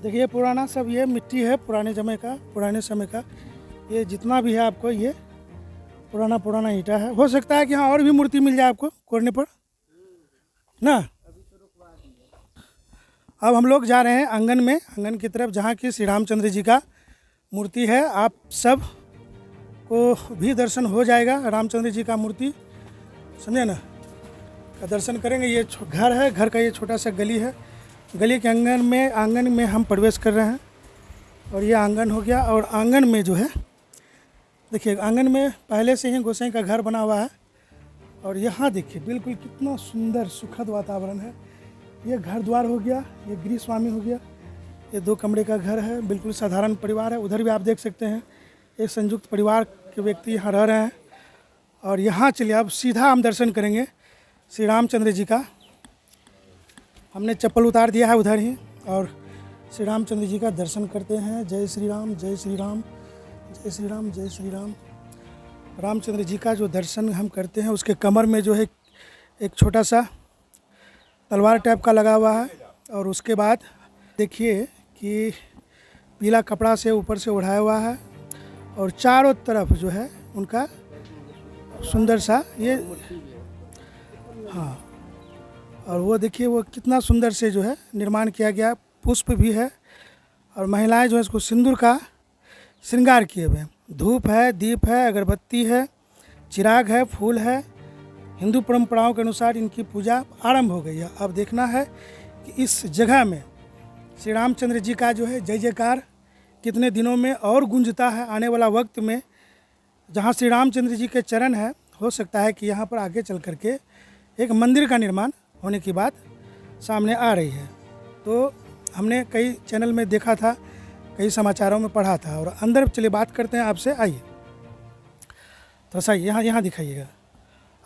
देखिए पुराना सब ये मिट्टी है, पुराने समय का ये जितना भी है आपको ये पुराना ईंटा है। हो सकता है कि हाँ और भी मूर्ति मिल जाए आपको कोरने पर ना। अब हम लोग जा रहे हैं आंगन की तरफ, जहाँ की श्री रामचंद्र जी का मूर्ति है। आप सब को भी दर्शन हो जाएगा रामचंद्र जी का मूर्ति, समझे ना, का दर्शन करेंगे। ये घर है, घर का ये छोटा सा गली है, गली के आंगन में हम प्रवेश कर रहे हैं। और ये आंगन हो गया। और आंगन में जो है देखिए, आंगन में पहले से ही गोसाई का घर बना हुआ है। और यहाँ देखिए बिल्कुल कितना सुंदर सुखद वातावरण है। ये घर द्वार हो गया, ये गृह स्वामी हो गया, ये 2 कमरे का घर है, बिल्कुल साधारण परिवार है। उधर भी आप देख सकते हैं एक संयुक्त परिवार के व्यक्ति यहाँ रह रहे हैं। और यहाँ चलिए अब सीधा हम दर्शन करेंगे श्री रामचंद्र जी का। हमने चप्पल उतार दिया है उधर ही, और श्री रामचंद्र जी का दर्शन करते हैं। जय श्री राम, जय श्री राम, जय श्री राम, जय श्री राम। रामचंद्र जी का जो दर्शन हम करते हैं, उसके कमर में जो है एक छोटा सा तलवार टाइप का लगा हुआ है। और उसके बाद देखिए कि पीला कपड़ा से ऊपर से ओढ़ाया हुआ है। और चारों तरफ जो है उनका सुंदर सा ये, हाँ, और वो देखिए वो कितना सुंदर से जो है निर्माण किया गया। पुष्प भी है और महिलाएं जो है इसको सिंदूर का श्रृंगार किए हुए हैं। धूप है, दीप है, अगरबत्ती है, चिराग है, फूल है। हिंदू परंपराओं के अनुसार इनकी पूजा आरंभ हो गई है। अब देखना है कि इस जगह में श्री रामचंद्र जी का जो है जय जयकार कितने दिनों में और गूंजता है। आने वाला वक्त में जहाँ श्री रामचंद्र जी के चरण है, हो सकता है कि यहाँ पर आगे चल करके एक मंदिर का निर्माण होने की बात सामने आ रही है। तो हमने कई चैनल में देखा था, कई समाचारों में पढ़ा था। और अंदर चलिए बात करते हैं आपसे, आइए तो सही यहाँ दिखाइएगा।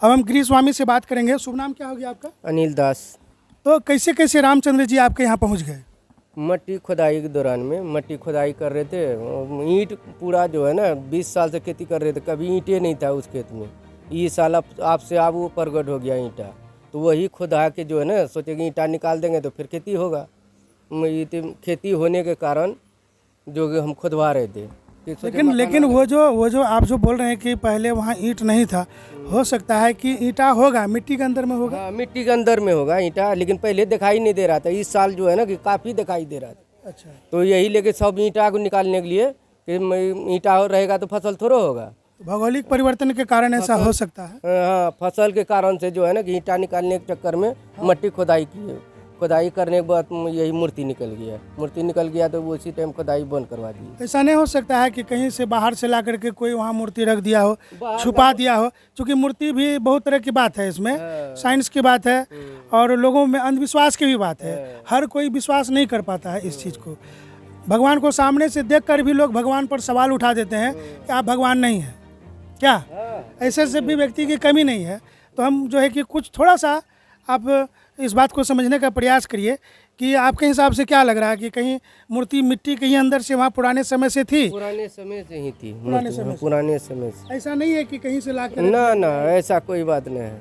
अब हम गृह स्वामी से बात करेंगे। शुभ नाम क्या हो गया आपका? अनिल दास। तो कैसे रामचंद्र जी आपके यहाँ पहुँच गए? मट्टी खुदाई के दौरान में मट्टी खुदाई कर रहे थे। ईंट पूरा जो है ना 20 साल से खेती कर रहे थे, कभी ईंटें नहीं था उस खेत में। ये साल आपसे आप वो प्रगट हो गया ईंटा, तो वही खुदा के जो है ना सोचे कि ईंटा निकाल देंगे तो फिर खेती होगा। खेती होने के कारण जो हम खुदवा रहे थे। लेकिन वो जो आप जो बोल रहे हैं कि पहले वहाँ ईंट नहीं था, हो सकता है कि ईंटा होगा, मिट्टी के अंदर में होगा। हाँ, मिट्टी के अंदर में होगा ईंटा, लेकिन पहले दिखाई नहीं दे रहा था। इस साल जो है ना कि काफ़ी दिखाई दे रहा था। अच्छा, तो यही लेके सब ईंटा को निकालने के लिए कि ईंटा रहेगा तो फसल थोड़ा होगा। भौगोलिक परिवर्तन के कारण ऐसा हो सकता है। हाँ, फसल के कारण से जो है ना कि ईंटा निकालने के चक्कर में मट्टी खुदाई करने के बाद यही मूर्ति निकल गया तो वो उसी टाइम खुदाई बंद करवा दी। ऐसा नहीं हो सकता है कि कहीं से बाहर से ला करके कोई वहाँ मूर्ति रख दिया हो, छुपा दिया हो? क्योंकि मूर्ति भी बहुत तरह की बात है, इसमें साइंस की बात है और लोगों में अंधविश्वास की भी बात है। हर कोई विश्वास नहीं कर पाता है इस चीज़ को। भगवान को सामने से देख कर भी लोग भगवान पर सवाल उठा देते हैं कि आप भगवान नहीं हैं क्या? ऐसे से भी व्यक्ति की कमी नहीं है। तो हम जो है कि कुछ थोड़ा सा आप इस बात को समझने का प्रयास करिए कि आपके हिसाब से क्या लग रहा है कि कहीं मूर्ति मिट्टी के ही अंदर से वहाँ पुराने समय से थी? पुराने समय से ही थी। पुराने समय से। ऐसा नहीं है कि कहीं से ला कर? ना, ऐसा कोई बात नहीं है,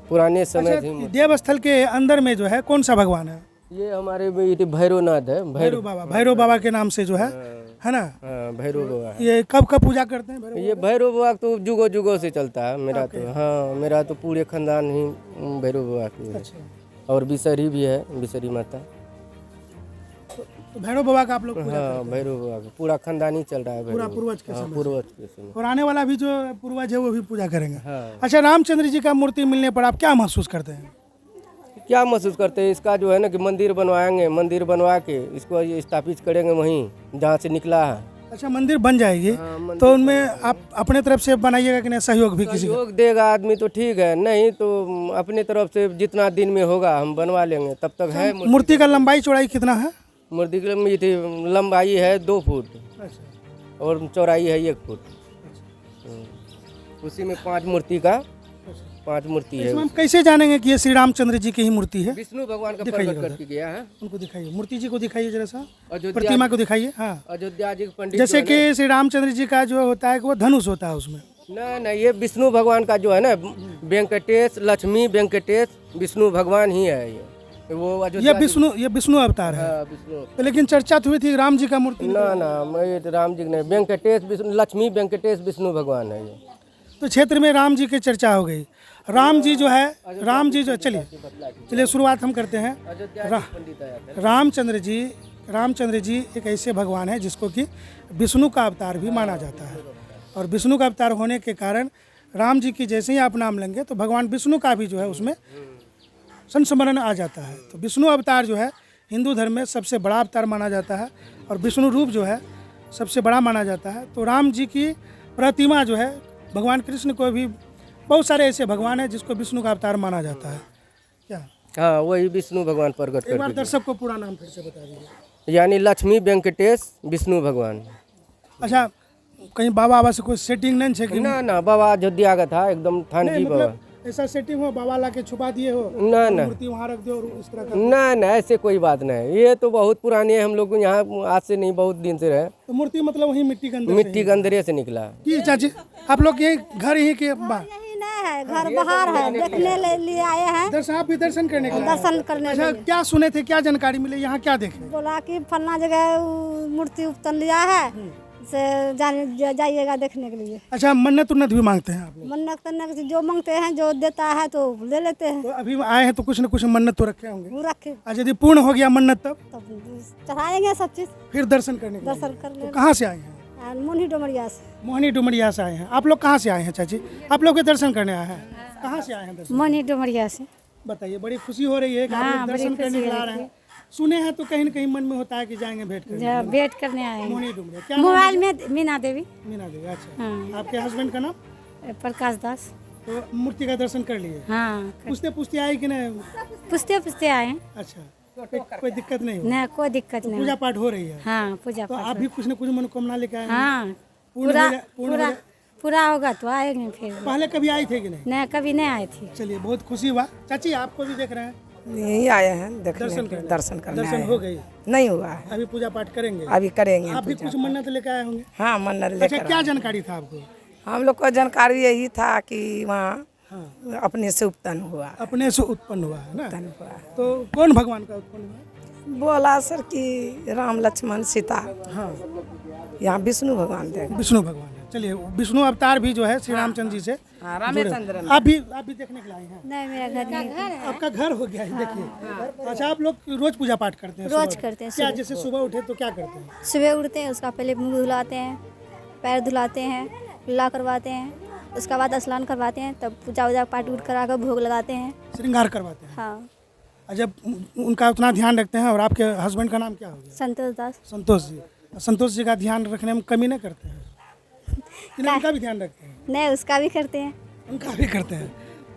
पुराने समय से। देवस्थल के अंदर में जो है कौन सा भगवान है? ये हमारे भैरवनाथ है, भैरव बाबा के नाम से जो है ना? भैरव बाबा। ये कब पूजा करते हैं? ये भैरव बाबा तो जुगों से चलता है मेरा। तो हाँ, मेरा तो पूरे खानदान ही भैरव बाबा की है। और बिसरी भी है, बिसरी माता। तो भैरव बाबा का आप लोग? हाँ, भैरव बाबा का पूरा खानदान ही चल रहा है, पूरा पूर्वज के समय। और आने वाला भी जो पूर्वज है वो भी पूजा करेंगे। अच्छा, रामचंद्र जी का मूर्ति मिलने पर आप क्या महसूस करते हैं? क्या महसूस करते हैं? इसका जो है ना कि मंदिर बनवाएंगे, मंदिर बनवा के इसको स्थापित करेंगे वहीं जहाँ से निकला है। अच्छा, मंदिर बन जाएगी। हाँ, तो उनमें आप अपने तरफ से बनाइएगा कि नहीं? सहयोग भी किसी सहयोग देगा आदमी तो ठीक है, नहीं तो अपने तरफ से जितना दिन में होगा हम बनवा लेंगे। तब तक है। मूर्ति का लंबाई चौड़ाई कितना है? मूर्ति की लंबाई है 2 फुट और चौड़ाई है 1 फुट। उसी में 5 मूर्ति है। हम कैसे जानेंगे कि ये श्री रामचंद्र जी की ही मूर्ति है? विष्णु भगवान का प्रकट करके गया है। उनको दिखाइए, मूर्ति जी को दिखाइए जरा सा, प्रतिमा को दिखाइए। हाँ, अयोध्या जी पंडित। जैसे कि श्री रामचंद्र जी का जो होता है वो धनुष होता है उसमें। नहीं, ये विष्णु भगवान का जो है ना, वेंकटेश लक्ष्मी वेंकटेश विष्णु भगवान ही है ये। वो ये अयोध्या विष्णु अवतार है। हाँ, विष्णु। तो लेकिन चर्चा तो हुई थी राम जी का मूर्ति। ना ना, मैं राम जी नहीं, वेंकटेश विष्णु, लक्ष्मी वेंकटेश विष्णु भगवान है ये। तो क्षेत्र में राम जी की चर्चा हो गई। राम जी जो है, राम जी जो, चलिए शुरुआत हम करते हैं। पंडित आया था। रामचंद्र जी एक ऐसे भगवान है जिसको कि विष्णु का अवतार भी माना जाता है। और विष्णु का अवतार होने के कारण राम जी की जैसे ही आप नाम लेंगे तो भगवान विष्णु का भी जो है उसमें संस्मरण आ जाता है। तो विष्णु अवतार जो है हिंदू धर्म में सबसे बड़ा अवतार माना जाता है और विष्णु रूप जो है सबसे बड़ा माना जाता है। तो राम जी की प्रतिमा जो है, भगवान कृष्ण को भी, बहुत सारे ऐसे भगवान हैं जिसको विष्णु का अवतार माना जाता है। क्या? हाँ, वही विष्णु भगवान प्रकट एक बार कर दर्शक को पूरा नाम फिर से बता दीजिए। यानी लक्ष्मी वेंकटेश विष्णु भगवान। अच्छा, कहीं बाबा बाबा से कोई सेटिंग नहीं है कि? ना ना, बाबा अयोध्या का था, एकदम थानगी नहीं, बाबा। मतलब ऐसा सेटिंग हो बाबा ला के छुपा दिए हो, ना ना मूर्ति वहाँ रख दो और इस तरह का? ना ना, ऐसे कोई बात नहीं। ये तो बहुत पुरानी है, हम लोग यहाँ आज से नहीं, बहुत दिन से रहे। तो मूर्ति मतलब वही मिट्टी के अंदर से मिट्टी के अंदरे से निकला। ही? चाची आप लोग यही घर यहीं के यही नहीं है, घर बाहर है, देखने लिए आए हैं, दर्शन, आप भी दर्शन करने के लिए? दर्शन करने अच्छा, लिए। क्या सुने थे, क्या जानकारी मिले, यहाँ क्या देखे? बोला कि फलना जगह मूर्ति उत्पन्न लिया है, से जाइएगा देखने के लिए। अच्छा, मन्नत उन्नत भी मांगते हैं आप लोग? मन्नत करने के जो मांगते हैं, जो देता है तो ले लेते हैं। तो अभी आए हैं तो कुछ न कुछ मन्नत तो रखे होंगे। वो रखे आज यदि पूर्ण हो गया मन्नत तब चढ़ाएंगे सब चीज, फिर दर्शन करने के लिए। दर्शन कर ले। कहाँ से आए हैं? मुन्ही डुमरिया से। मोहनी डुमरिया से आए हैं। आप लोग कहाँ से आए हैं चाची? आप लोग के दर्शन करने आए हैं? कहाँ से आए हैं दर्शन? मुन्ही डुमरिया से। बताइए, बड़ी खुशी हो रही है कि आप लोग दर्शन करने के लिए आ रहे हैं। सुने हैं तो कहीं न कहीं मन में होता है कि जाएंगे भेंट करने। भेंट करने आए हैं। मोहनी डुमरिया क्या नाम मोबाइल में मीना देवी। है? मीना देवी। अच्छा, हाँ। आपके हस्बैंड का नाम? प्रकाश दास। तो मूर्ति का दर्शन कर लिए? हाँ, पूछते पूछते आए कि नहीं? पूछते पूछते आए हैं। अच्छा, कोई दिक्कत नहीं हो? नहीं, कोई दिक्कत नहीं। पूजा पाठ हो रही है? हाँ, पूजा तो पाठ। आप भी कुछ न कुछ मनोकामना लेके आए हैं? हाँ, पूर्ण पूरा हो जाए- पूर्ण हो पूरा जाए। पूरा होगा तो आएंगे फिर। पहले कभी आई थे कि नहीं? नहीं, कभी नहीं आई थी। चलिए, बहुत खुशी हुआ। चाची आपको भी देख रहे हैं? यही आए हैं देखने दर्शन के, करने। दर्शन करने दर्शन आए हो हैं। गई? नहीं हुआ है, अभी पूजा पाठ करेंगे? अभी करेंगे आप भी पूजा। कुछ मन्नत लेके आए होंगे? हाँ, मन्नत अच्छा, लेकर क्या आए। जानकारी था आपको? हम लोग को जानकारी यही था कि वहाँ हाँ, अपने से उत्पन्न हुआ, अपने से उत्पन्न हुआ है ना? उत्पन्न हुआ। तो कौन भगवान का उत्पन्न हुआ? बोला सर कि राम लक्ष्मण सीता, हाँ, यहाँ विष्णु भगवान थे। विष्णु भगवान है। चलिए, विष्णु अवतार भी जो है श्री रामचंद्र जी से रामचंद्र आप भी देखने के लिए आए हैं? नहीं, मेरा घर नहीं है। आपका घर हो गया है, देखिए। अच्छा, आप लोग रोज पूजा पाठ करते हैं? रोज सुबह? करते हैं। क्या, जैसे सुबह उठे तो क्या करते हैं? सुबह उठते हैं, उसका पहले मुंह धुलाते हैं, पैर धुलाते हैं, कुल्ला करवाते हैं, उसके बाद स्नान करवाते हैं, तब पूजा वूजा पाठ उठ करा कर भोग लगाते हैं। श्रृंगार करवाते हैं? हाँ, जब उनका उतना ध्यान रखते हैं। और आपके हस्बैंड का नाम क्या हो गया? संतोष दास। संतोष जी। संतोष जी का ध्यान रखने में कमी नहीं करते हैं कि नहीं? उनका भी ध्यान रखते हैं? नहीं, उसका भी करते हैं। उनका भी करते हैं।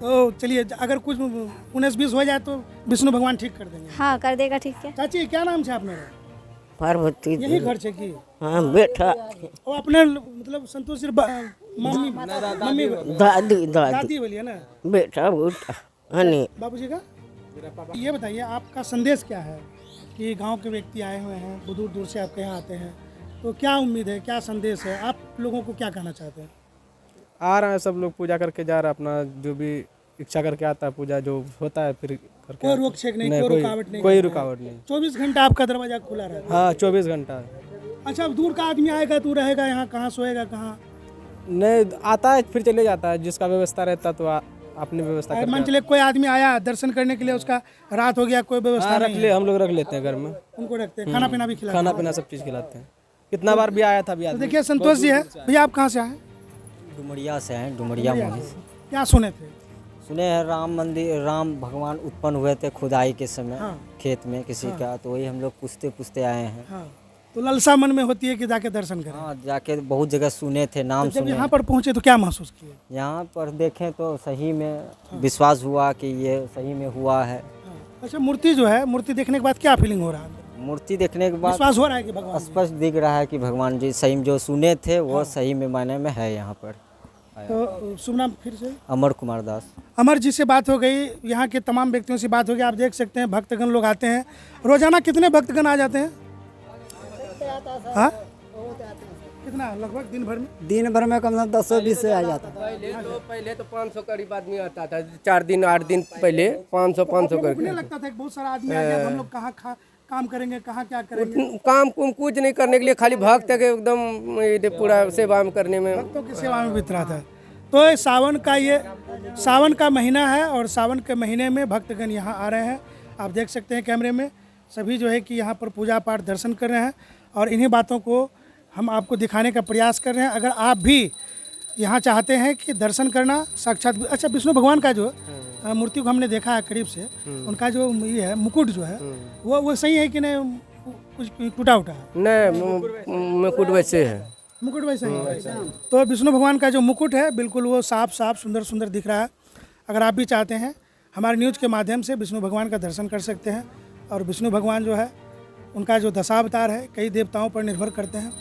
तो चलिए, अगर कुछ 19-20 हो जाए तो विष्णु भगवान ठीक कर देंगे। हाँ, कर देगा, ठीक है। चाची क्या नाम है आपने? पार्वती यही घर है कि? हाँ बेटा और अपने मतलब संतोष जी मम्मी मम्मी दादी दादी दादी बोलिए ना? बेटा बेटा हनी बाबूजी का? ये बताइए, आपका संदेश क्या है कि गांव के व्यक्ति आए हुए हैं, बहुत दूर दूर से आपके यहाँ आते हैं, तो क्या उम्मीद है, क्या संदेश है, आप लोगों को क्या कहना चाहते हैं? आ रहे हैं सब लोग, पूजा करके जा रहे हैं, अपना जो भी इच्छा करके आता है, पूजा जो होता है फिर करके कोई रोक छेक नहीं, कोई रुकावट नहीं? कोई रुकावट नहीं। 24 घंटा आपका दरवाजा खुला रहता है? हाँ, 24 घंटा। अच्छा, अब दूर का आदमी आएगा तो रहेगा यहाँ, कहाँ सोएगा, कहाँ? नहीं, आता है फिर चले जाता है, जिसका व्यवस्था रहता तो अपनी व्यवस्था अगर करके मान चले कोई आदमी आया दर्शन करने के लिए, उसका रात हो गया, कोई व्यवस्था हाँ, रख नहीं ले, है, हम लोग रख लेते हैं घर में, उनको रखते हैं, खाना पीना भी खिलाते खाना हैं? पीना सब चीज़ खिलाते हैं। कितना बार भी आया था अभी तो आदमी। देखिए, संतोष जी है। भैया आप कहाँ से आए? डुमरिया से हैं, डुमरिया मोही से। क्या सुने थे? सुने हैं राम मंदिर, राम भगवान उत्पन्न हुए थे खुदाई के समय, हाँ। खेत में किसी का, तो वही हम लोग पूछते पूछते आए हैं। हाँ, तो ललसा मन में होती है कि जाके दर्शन करें। हाँ, जाके बहुत जगह सुने थे, नाम तो जब सुने। यहाँ पर पहुँचे तो क्या महसूस किए? यहाँ पर देखें तो सही में विश्वास हुआ कि ये सही में हुआ है। हाँ। अच्छा, मूर्ति जो है, मूर्ति देखने के बाद क्या फीलिंग हो रहा है? मूर्ति देखने के बाद विश्वास हो रहा है कि भगवान जी? स्पष्ट दिख रहा है कि भगवान जी सही में जो सुने थे वो सही में मायने में है यहाँ पर। तो शुभ नाम फिर से? अमर कुमार दास। अमर जी से बात हो गई, यहाँ के तमाम व्यक्तियों से बात हो गई। आप देख सकते हैं भक्तगण लोग आते हैं। रोजाना कितने भक्तगण आ जाते हैं? हाँ, कितना लगभग दिन भर में? दिन भर में कम से कम 10-20 से आ जाता है। पहले तो 500 करीब आदमी आता था, 4 दिन 8 दिन पहले 500 मुझे करके। लगता था कि बहुत सारा आदमी आ गया, तो हम लोग कहाँ काम करेंगे, कहाँ क्या करेंगे। काम कुछ नहीं करने के लिए, खाली भक्त के एकदम ये पूरा सेवा में करने में। भक्तों की सेवा में बीत रहा था। तो ये सावन का महीना है और सावन के महीने में भक्तगण यहाँ आ रहे हैं। आप देख सकते हैं कैमरे में, सभी जो है कि यहाँ पर पूजा पाठ दर्शन कर रहे हैं और इन्हीं बातों को हम आपको दिखाने का प्रयास कर रहे हैं। अगर आप भी यहाँ चाहते हैं कि दर्शन करना साक्षात, अच्छा विष्णु भगवान का जो मूर्ति को हमने देखा है करीब से, उनका जो ये है मुकुट जो है वो सही है कि नहीं, कुछ टूटा उटा है? नहीं, मुकुट वैसे है। मुकुट वैसा ही है। तो विष्णु भगवान का जो मुकुट है बिल्कुल वो साफ सुंदर सुंदर दिख रहा है। अगर आप भी चाहते हैं हमारे न्यूज़ के माध्यम से विष्णु भगवान का दर्शन कर सकते हैं। और विष्णु भगवान जो है उनका जो दशावतार है कई देवताओं पर निर्भर करते हैं।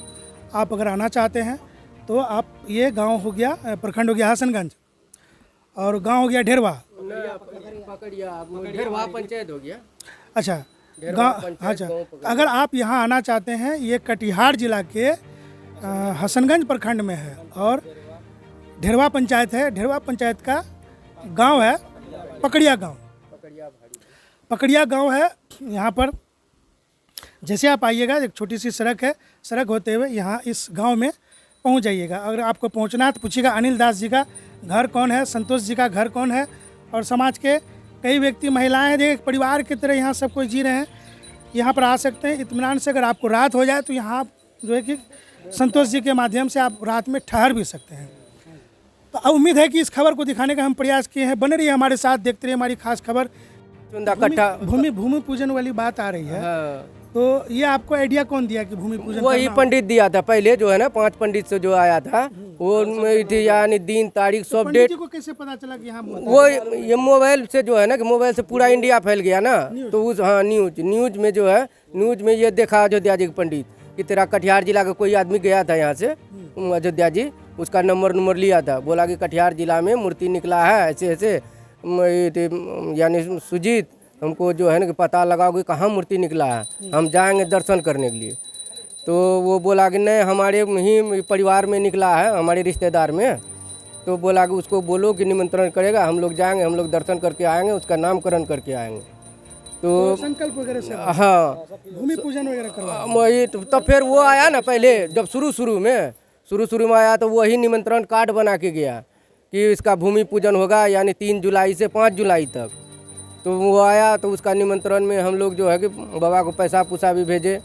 आप अगर आना चाहते हैं तो आप, ये गांव हो गया, प्रखंड हो गया हसनगंज और गांव हो गया ढेरवा। ढेरवा पंचायत हो गया। अच्छा गाँव, अच्छा अगर आप यहाँ आना चाहते हैं, ये कटिहार जिला के हसनगंज प्रखंड में है और ढेरवा पंचायत है। ढेरवा पंचायत का गांव है पकड़िया गांव। पकड़िया गांव है। यहाँ पर जैसे आप आइएगा, एक छोटी सी सड़क है, सड़क होते हुए यहाँ इस गांव में पहुँच जाइएगा। अगर आपको पहुँचना है तो पूछिएगा अनिल दास जी का घर कौन है, संतोष जी का घर कौन है, और समाज के कई व्यक्ति, महिलाएं हैं, एक परिवार की तरह यहाँ सब कोई जी रहे हैं। यहाँ पर आ सकते हैं इत्मीनान से। अगर आपको रात हो जाए तो यहाँ जो है कि संतोष जी के माध्यम से आप रात में ठहर भी सकते हैं। तो उम्मीद है कि इस खबर को दिखाने का हम प्रयास किए हैं। बने रहिए हमारे साथ, देखते रहिए हमारी खास खबर। भूमि पूजन वाली बात आ रही है। तो ये आपको आइडिया कौन दिया कि भूमि पूजन? वही पंडित दिया था पहले, जो है ना 5 पंडित से जो आया था वो, यानी दिन तारीख सब डेट। को कैसे पता चला कि यहाँ वो ये मोबाइल से जो है ना, कि मोबाइल से पूरा इंडिया फैल गया ना, तो उस हाँ न्यूज में जो है, न्यूज में ये देखा अयोध्या जी के पंडित कि तेरा कटिहार जिला का कोई आदमी गया था यहाँ से अयोध्या जी, उसका नंबर लिया था, बोला कि कटिहार जिला में मूर्ति निकला है ऐसे ऐसे, यानी सुजीत हमको जो है ना कि पता लगाओ कि कहाँ मूर्ति निकला है, हम जाएंगे दर्शन करने के लिए। तो वो बोला कि नहीं, हमारे ही परिवार में निकला है, हमारे रिश्तेदार में। तो बोला कि उसको बोलो कि निमंत्रण करेगा, हम लोग जाएंगे, हम लोग दर्शन करके आएंगे, उसका नामकरण करके आएंगे। तो संकल्प वगैरह से, हाँ, भूमि पूजन वगैरह करवा वही। तो फिर वो आया ना, पहले जब शुरू में आया तो वही निमंत्रण कार्ड बना के गया कि इसका भूमि पूजन होगा, यानी 3 जुलाई से 5 जुलाई तक। तो वो आया तो उसका निमंत्रण में हम लोग जो है कि बाबा को पैसा पूसा भी भेजे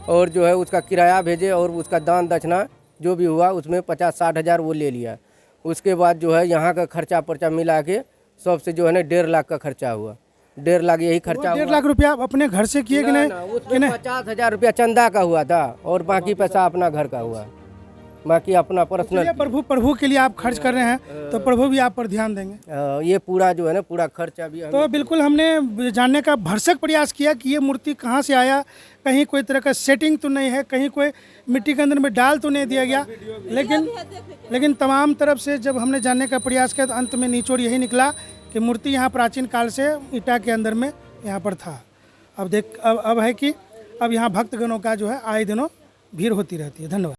और जो है उसका किराया भेजे और उसका दान दक्षिणा जो भी हुआ उसमें 50-60 हज़ार वो ले लिया। उसके बाद जो है यहाँ का खर्चा पर्चा मिला के सबसे जो है ना 1.5 लाख का खर्चा हुआ। 1.5 लाख यही खर्चा। 1.5 लाख रुपया अपने घर से किए कि नहीं? उसमें 50,000 रुपया चंदा का हुआ था और बाकी पैसा अपना घर का हुआ, बाकी अपना पर्सनल। प्रभु के लिए आप खर्च कर रहे हैं तो प्रभु भी आप पर ध्यान देंगे। ये पूरा जो है ना पूरा खर्चा भी। तो बिल्कुल हमने जानने का भरसक प्रयास किया कि ये मूर्ति कहाँ से आया, कहीं कोई तरह का सेटिंग तो नहीं है, कहीं कोई मिट्टी के अंदर में डाल तो नहीं दिया गया। लेकिन तमाम तरफ से जब हमने जानने का प्रयास किया तो अंत में निचोड़ यही निकला कि मूर्ति यहाँ प्राचीन काल से ईटा के अंदर में यहाँ पर था। अब है कि अब यहाँ भक्तगणों का जो है आए दिनों भीड़ होती रहती है। धन्यवाद।